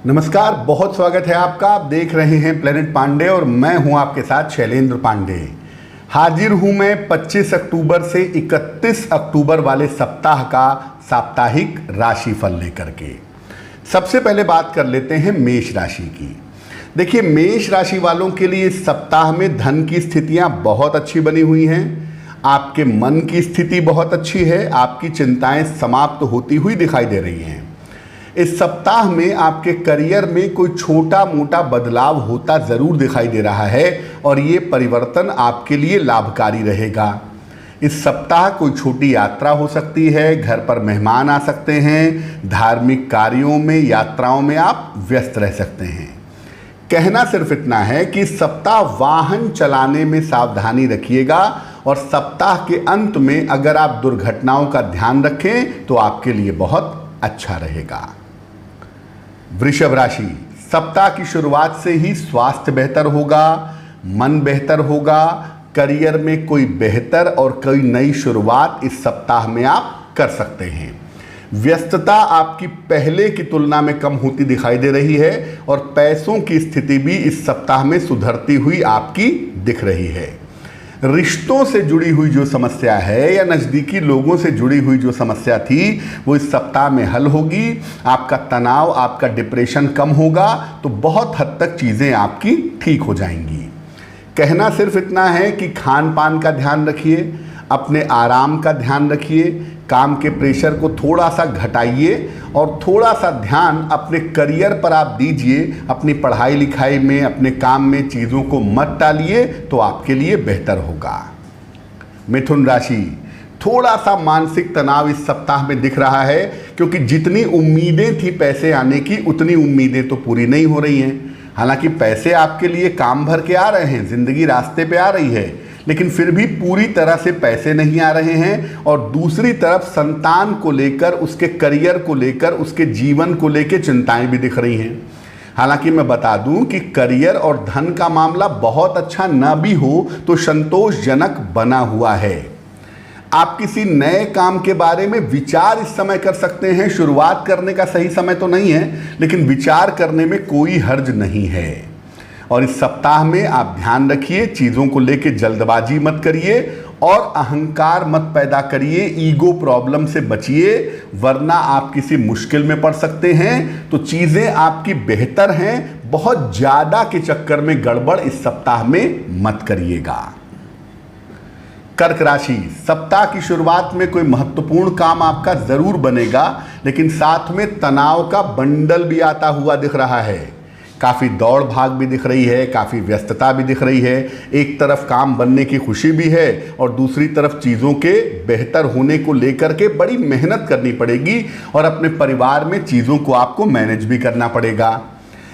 नमस्कार, बहुत स्वागत है आपका। आप देख रहे हैं प्लेनेट पांडे और मैं हूं आपके साथ शैलेंद्र पांडे। हाजिर हूं मैं 25 अक्टूबर से 31 अक्टूबर वाले सप्ताह का साप्ताहिक राशिफल लेकर के। सबसे पहले बात कर लेते हैं मेष राशि की। देखिए, मेष राशि वालों के लिए इस सप्ताह में धन की स्थितियां बहुत अच्छी बनी हुई हैं। आपके मन की स्थिति बहुत अच्छी है। आपकी चिंताएं समाप्त होती हुई दिखाई दे रही हैं। इस सप्ताह में आपके करियर में कोई छोटा मोटा बदलाव होता ज़रूर दिखाई दे रहा है और ये परिवर्तन आपके लिए लाभकारी रहेगा। इस सप्ताह कोई छोटी यात्रा हो सकती है, घर पर मेहमान आ सकते हैं, धार्मिक कार्यों में, यात्राओं में आप व्यस्त रह सकते हैं। कहना सिर्फ इतना है कि इस सप्ताह वाहन चलाने में सावधानी रखिएगा और सप्ताह के अंत में अगर आप दुर्घटनाओं का ध्यान रखें तो आपके लिए बहुत अच्छा रहेगा। वृषभ राशि, सप्ताह की शुरुआत से ही स्वास्थ्य बेहतर होगा, मन बेहतर होगा, करियर में कोई बेहतर और कोई नई शुरुआत इस सप्ताह में आप कर सकते हैं। व्यस्तता आपकी पहले की तुलना में कम होती दिखाई दे रही है और पैसों की स्थिति भी इस सप्ताह में सुधरती हुई आपकी दिख रही है। रिश्तों से जुड़ी हुई जो समस्या है या नज़दीकी लोगों से जुड़ी हुई जो समस्या थी वो इस सप्ताह में हल होगी। आपका तनाव, आपका डिप्रेशन कम होगा तो बहुत हद तक चीज़ें आपकी ठीक हो जाएंगी। कहना सिर्फ इतना है कि खान पान का ध्यान रखिए, अपने आराम का ध्यान रखिए, काम के प्रेशर को थोड़ा सा घटाइए और थोड़ा सा ध्यान अपने करियर पर आप दीजिए। अपनी पढ़ाई लिखाई में, अपने काम में चीज़ों को मत टालिए तो आपके लिए बेहतर होगा। मिथुन राशि, थोड़ा सा मानसिक तनाव इस सप्ताह में दिख रहा है क्योंकि जितनी उम्मीदें थी पैसे आने की उतनी उम्मीदें तो पूरी नहीं हो रही हैं। हालांकि पैसे आपके लिए काम भर के आ रहे हैं, ज़िंदगी रास्ते पे आ रही है, लेकिन फिर भी पूरी तरह से पैसे नहीं आ रहे हैं। और दूसरी तरफ संतान को लेकर, उसके करियर को लेकर, उसके जीवन को लेकर चिंताएं भी दिख रही हैं। हालांकि मैं बता दूं कि करियर और धन का मामला बहुत अच्छा ना भी हो तो संतोषजनक बना हुआ है। आप किसी नए काम के बारे में विचार इस समय कर सकते हैं। शुरुआत करने का सही समय तो नहीं है, लेकिन विचार करने में कोई हर्ज नहीं है। और इस सप्ताह में आप ध्यान रखिए, चीज़ों को लेके जल्दबाजी मत करिए और अहंकार मत पैदा करिए, ईगो प्रॉब्लम से बचिए, वरना आप किसी मुश्किल में पड़ सकते हैं। तो चीज़ें आपकी बेहतर हैं, बहुत ज़्यादा के चक्कर में गड़बड़ इस सप्ताह में मत करिएगा। कर्क राशि, सप्ताह की शुरुआत में कोई महत्वपूर्ण काम आपका ज़रूर बनेगा, लेकिन साथ में तनाव का बंडल भी आता हुआ दिख रहा है। काफ़ी दौड़ भाग भी दिख रही है, काफ़ी व्यस्तता भी दिख रही है। एक तरफ काम बनने की खुशी भी है और दूसरी तरफ चीज़ों के बेहतर होने को लेकर के बड़ी मेहनत करनी पड़ेगी और अपने परिवार में चीज़ों को आपको मैनेज भी करना पड़ेगा।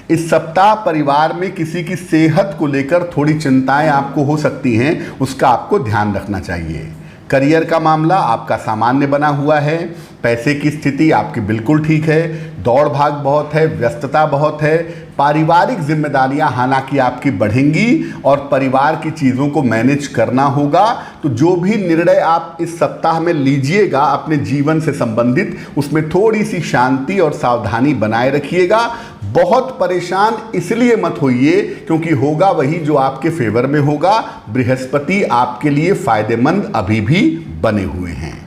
इस सप्ताह परिवार में किसी की सेहत को लेकर थोड़ी चिंताएं आपको हो सकती हैं, उसका आपको ध्यान रखना चाहिए। करियर का मामला आपका सामान्य बना हुआ है, पैसे की स्थिति आपकी बिल्कुल ठीक है, दौड़ भाग बहुत है, व्यस्तता बहुत है। पारिवारिक जिम्मेदारियां हालांकि आपकी बढ़ेंगी और परिवार की चीज़ों को मैनेज करना होगा। तो जो भी निर्णय आप इस सप्ताह में लीजिएगा अपने जीवन से संबंधित, उसमें थोड़ी सी शांति और सावधानी बनाए रखिएगा। बहुत परेशान इसलिए मत होइए क्योंकि होगा वही जो आपके फेवर में होगा। बृहस्पति आपके लिए फायदेमंद अभी भी बने हुए हैं।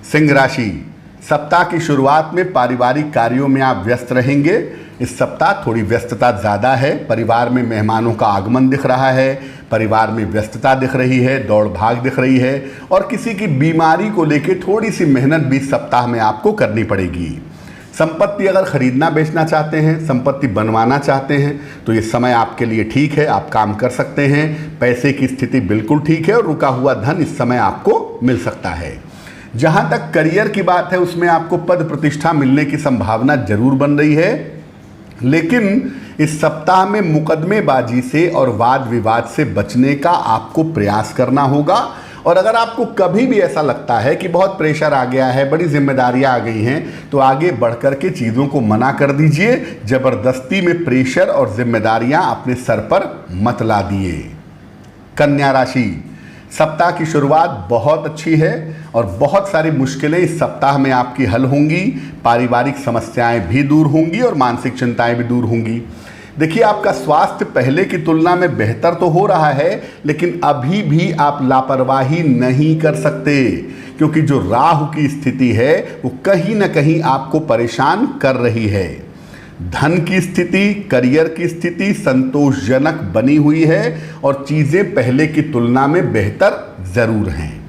सिंह राशि, सप्ताह की शुरुआत में पारिवारिक कार्यों में आप व्यस्त रहेंगे। इस सप्ताह थोड़ी व्यस्तता ज़्यादा है। परिवार में मेहमानों का आगमन दिख रहा है, परिवार में व्यस्तता दिख रही है, दौड़ भाग दिख रही है और किसी की बीमारी को लेकर थोड़ी सी मेहनत भी सप्ताह में आपको करनी पड़ेगी। संपत्ति अगर खरीदना बेचना चाहते हैं, संपत्ति बनवाना चाहते हैं तो ये समय आपके लिए ठीक है, आप काम कर सकते हैं। पैसे की स्थिति बिल्कुल ठीक है और रुका हुआ धन इस समय आपको मिल सकता है। जहाँ तक करियर की बात है उसमें आपको पद प्रतिष्ठा मिलने की संभावना जरूर बन रही है, लेकिन इस सप्ताह में मुकदमेबाजी से और वाद विवाद से बचने का आपको प्रयास करना होगा। और अगर आपको कभी भी ऐसा लगता है कि बहुत प्रेशर आ गया है, बड़ी जिम्मेदारियां आ गई हैं, तो आगे बढ़कर के चीज़ों को मना कर दीजिए। ज़बरदस्ती में प्रेशर और जिम्मेदारियां अपने सर पर मत ला दिए। कन्या राशि, सप्ताह की शुरुआत बहुत अच्छी है और बहुत सारी मुश्किलें इस सप्ताह में आपकी हल होंगी। पारिवारिक समस्याएं भी दूर होंगी और मानसिक चिंताएं भी दूर होंगी। देखिए, आपका स्वास्थ्य पहले की तुलना में बेहतर तो हो रहा है, लेकिन अभी भी आप लापरवाही नहीं कर सकते, क्योंकि जो राहु की स्थिति है वो कहीं ना कहीं आपको परेशान कर रही है। धन की स्थिति, करियर की स्थिति संतोषजनक बनी हुई है और चीज़ें पहले की तुलना में बेहतर ज़रूर हैं।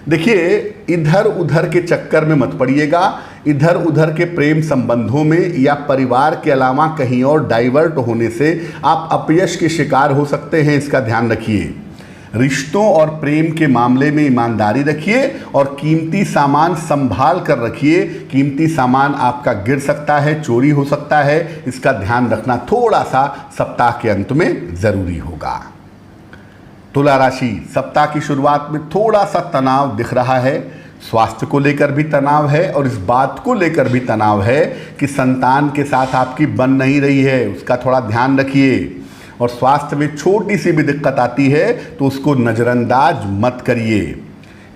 देखिए, इधर उधर के चक्कर में मत पड़िएगा। इधर उधर के प्रेम संबंधों में या परिवार के अलावा कहीं और डाइवर्ट होने से आप अपयश के शिकार हो सकते हैं, इसका ध्यान रखिए। रिश्तों और प्रेम के मामले में ईमानदारी रखिए और कीमती सामान संभाल कर रखिए। कीमती सामान आपका गिर सकता है, चोरी हो सकता है, इसका ध्यान रखना थोड़ा सा सप्ताह के अंत में ज़रूरी होगा। तुला राशि, सप्ताह की शुरुआत में थोड़ा सा तनाव दिख रहा है। स्वास्थ्य को लेकर भी तनाव है और इस बात को लेकर भी तनाव है कि संतान के साथ आपकी बन नहीं रही है, उसका थोड़ा ध्यान रखिए। और स्वास्थ्य में छोटी सी भी दिक्कत आती है तो उसको नज़रअंदाज मत करिए।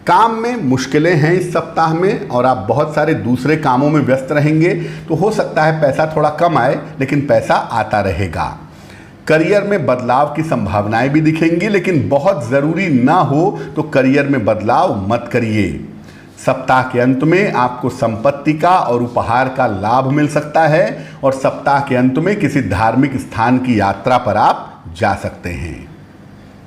काम में मुश्किलें हैं इस सप्ताह में और आप बहुत सारे दूसरे कामों में व्यस्त रहेंगे, तो हो सकता है पैसा थोड़ा कम आए, लेकिन पैसा आता रहेगा। करियर में बदलाव की संभावनाएं भी दिखेंगी, लेकिन बहुत ज़रूरी ना हो तो करियर में बदलाव मत करिए। सप्ताह के अंत में आपको संपत्ति का और उपहार का लाभ मिल सकता है और सप्ताह के अंत में किसी धार्मिक स्थान की यात्रा पर आप जा सकते हैं।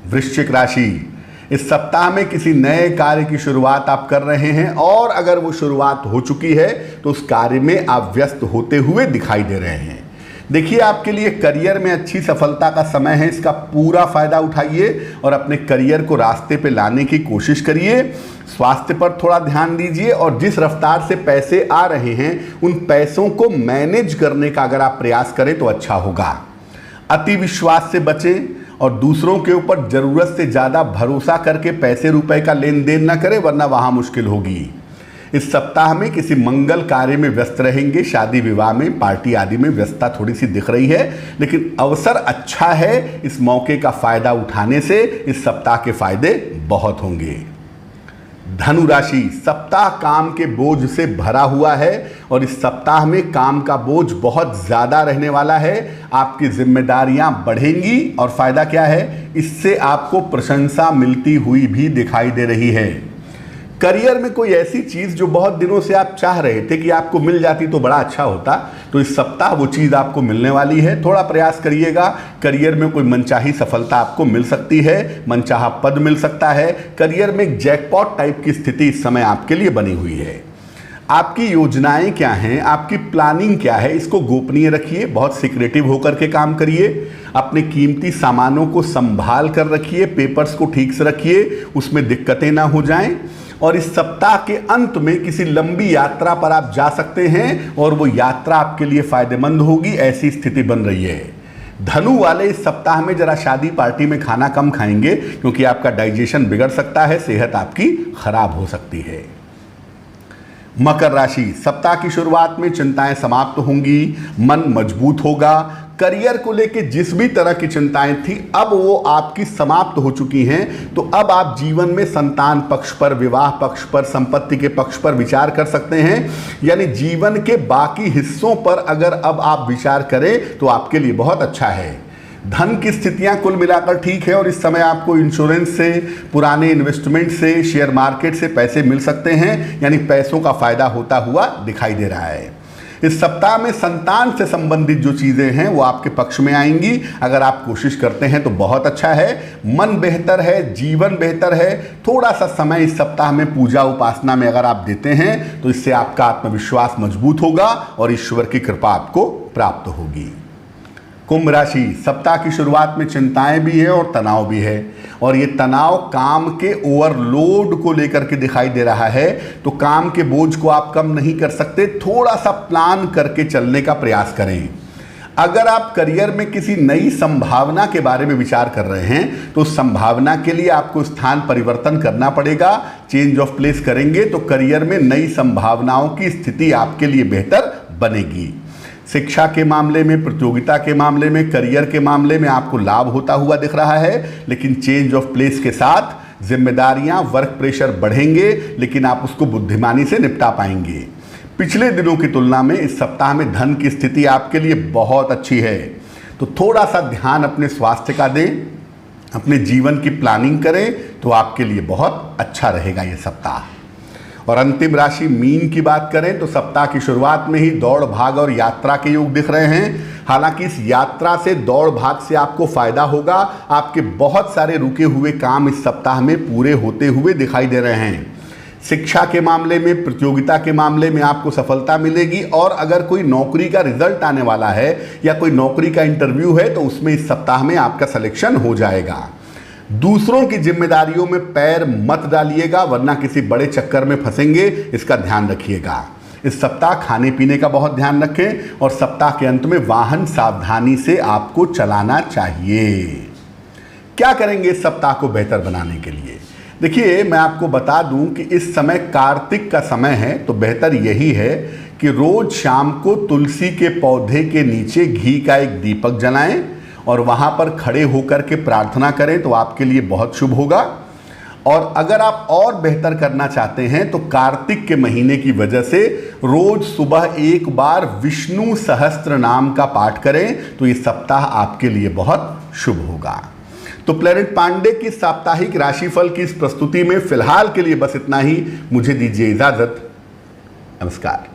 वृश्चिक राशि, इस सप्ताह में किसी नए कार्य की शुरुआत आप कर रहे हैं और अगर वो शुरुआत हो चुकी है तो उस कार्य में आप व्यस्त होते हुए दिखाई दे रहे हैं। देखिए, आपके लिए करियर में अच्छी सफलता का समय है, इसका पूरा फायदा उठाइए और अपने करियर को रास्ते पे लाने की कोशिश करिए। स्वास्थ्य पर थोड़ा ध्यान दीजिए और जिस रफ्तार से पैसे आ रहे हैं उन पैसों को मैनेज करने का अगर आप प्रयास करें तो अच्छा होगा। अति विश्वास से बचें और दूसरों के ऊपर ज़रूरत से ज़्यादा भरोसा करके पैसे रुपए का लेन देन ना करें, वरना वहाँ मुश्किल होगी। इस सप्ताह में किसी मंगल कार्य में व्यस्त रहेंगे। शादी विवाह में, पार्टी आदि में व्यस्तता थोड़ी सी दिख रही है, लेकिन अवसर अच्छा है। इस मौके का फायदा उठाने से इस सप्ताह के फायदे बहुत होंगे। धनु राशि, सप्ताह काम के बोझ से भरा हुआ है और इस सप्ताह में काम का बोझ बहुत ज़्यादा रहने वाला है। आपकी जिम्मेदारियां बढ़ेंगी और फायदा क्या है, इससे आपको प्रशंसा मिलती हुई भी दिखाई दे रही है। करियर में कोई ऐसी चीज़ जो बहुत दिनों से आप चाह रहे थे कि आपको मिल जाती तो बड़ा अच्छा होता, तो इस सप्ताह वो चीज़ आपको मिलने वाली है। थोड़ा प्रयास करिएगा। करियर में कोई मनचाही सफलता आपको मिल सकती है, मनचाहा पद मिल सकता है। करियर में एक जैकपॉट टाइप की स्थिति इस समय आपके लिए बनी हुई है। आपकी योजनाएं क्या हैं, आपकी प्लानिंग क्या है, इसको गोपनीय रखिए। बहुत सीक्रेटिव होकर के काम करिए। अपने कीमती सामानों को संभाल कर रखिए। पेपर्स को ठीक से रखिए, उसमें दिक्कतें ना हो जाएं। और इस सप्ताह के अंत में किसी लंबी यात्रा पर आप जा सकते हैं और वो यात्रा आपके लिए फायदेमंद होगी, ऐसी स्थिति बन रही है। धनु वाले इस सप्ताह में जरा शादी पार्टी में खाना कम खाएंगे, क्योंकि आपका डाइजेशन बिगड़ सकता है, सेहत आपकी खराब हो सकती है। मकर राशि, सप्ताह की शुरुआत में चिंताएं समाप्त होंगी, मन मजबूत होगा। करियर को लेके जिस भी तरह की चिंताएं थी अब वो आपकी समाप्त हो चुकी हैं। तो अब आप जीवन में संतान पक्ष पर, विवाह पक्ष पर, संपत्ति के पक्ष पर विचार कर सकते हैं। यानी जीवन के बाकी हिस्सों पर अगर अब आप विचार करें तो आपके लिए बहुत अच्छा है। धन की स्थितियां कुल मिलाकर ठीक है और इस समय आपको इंश्योरेंस से, पुराने इन्वेस्टमेंट से, शेयर मार्केट से पैसे मिल सकते हैं। यानी पैसों का फायदा होता हुआ दिखाई दे रहा है। इस सप्ताह में संतान से संबंधित जो चीज़ें हैं वो आपके पक्ष में आएंगी। अगर आप कोशिश करते हैं तो बहुत अच्छा है। मन बेहतर है, जीवन बेहतर है। थोड़ा सा समय इस सप्ताह में पूजा उपासना में अगर आप देते हैं तो इससे आपका आत्मविश्वास मजबूत होगा और ईश्वर की कृपा आपको प्राप्त होगी। कुंभ राशि, सप्ताह की शुरुआत में चिंताएं भी है और तनाव भी है और ये तनाव काम के ओवरलोड को लेकर के दिखाई दे रहा है। तो काम के बोझ को आप कम नहीं कर सकते, थोड़ा सा प्लान करके चलने का प्रयास करें। अगर आप करियर में किसी नई संभावना के बारे में विचार कर रहे हैं तो उस संभावना के लिए आपको स्थान परिवर्तन करना पड़ेगा। चेंज ऑफ प्लेस करेंगे तो करियर में नई संभावनाओं की स्थिति आपके लिए बेहतर बनेगी। शिक्षा के मामले में, प्रतियोगिता के मामले में, करियर के मामले में आपको लाभ होता हुआ दिख रहा है, लेकिन चेंज ऑफ प्लेस के साथ जिम्मेदारियां, वर्क प्रेशर बढ़ेंगे, लेकिन आप उसको बुद्धिमानी से निपटा पाएंगे। पिछले दिनों की तुलना में इस सप्ताह में धन की स्थिति आपके लिए बहुत अच्छी है, तो थोड़ा सा ध्यान अपने स्वास्थ्य का दें, अपने जीवन की प्लानिंग करें तो आपके लिए बहुत अच्छा रहेगा ये सप्ताह। और अंतिम राशि मीन की बात करें तो सप्ताह की शुरुआत में ही दौड़ भाग और यात्रा के योग दिख रहे हैं। हालांकि इस यात्रा से, दौड़ भाग से आपको फायदा होगा। आपके बहुत सारे रुके हुए काम इस सप्ताह में पूरे होते हुए दिखाई दे रहे हैं। शिक्षा के मामले में, प्रतियोगिता के मामले में आपको सफलता मिलेगी। और अगर कोई नौकरी का रिजल्ट आने वाला है या कोई नौकरी का इंटरव्यू है तो उसमें इस सप्ताह में आपका सिलेक्शन हो जाएगा। दूसरों की जिम्मेदारियों में पैर मत डालिएगा, वरना किसी बड़े चक्कर में फंसेंगे, इसका ध्यान रखिएगा। इस सप्ताह खाने पीने का बहुत ध्यान रखें और सप्ताह के अंत में वाहन सावधानी से आपको चलाना चाहिए। क्या करेंगे इस सप्ताह को बेहतर बनाने के लिए? देखिए, मैं आपको बता दूं कि इस समय कार्तिक का समय है, तो बेहतर यही है कि रोज शाम को तुलसी के पौधे के नीचे घी का एक दीपक जलाएं और वहां पर खड़े होकर के प्रार्थना करें तो आपके लिए बहुत शुभ होगा। और अगर आप और बेहतर करना चाहते हैं तो कार्तिक के महीने की वजह से रोज सुबह एक बार विष्णु सहस्त्र नाम का पाठ करें तो ये सप्ताह आपके लिए बहुत शुभ होगा। तो प्लेनेट पांडे की साप्ताहिक राशिफल की इस प्रस्तुति में फिलहाल के लिए बस इतना ही। मुझे दीजिए इजाजत। नमस्कार।